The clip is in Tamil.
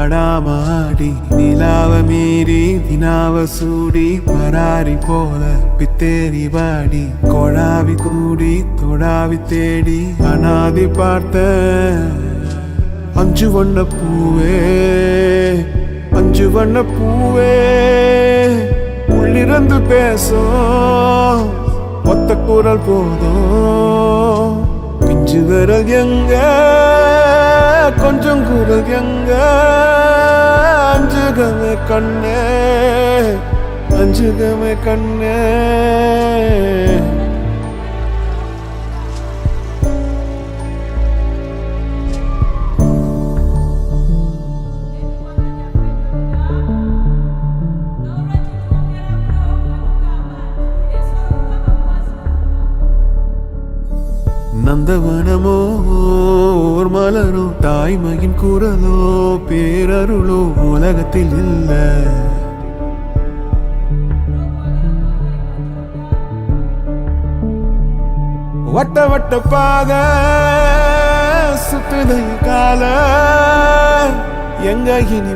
ஆடாமாடி நிலாவ மீறி தினாவ சூடி பராரி போல பித்தேரி வாடி கொழாவி கூடி தொடாவி தேடி அனாதி பார்த்த அஞ்சு வண்ண பூவே அஞ்சு வண்ண பூவே உள்ளிருந்து பேசும் ஒத்த குரல் போதும் பிஞ்சு விரல் எங்க கொஞ்சம் குரல் எங்க அஞ்சுகமே கண்ணே அஞ்சுகமே கண்ணே நந்தவனமோ ஓர் மலரோ தாய்மையின் குரலோ பேரருளோ உலகத்தில் இல்ல வட்ட வட்ட பாத சுத்துதை கால எங்க இனி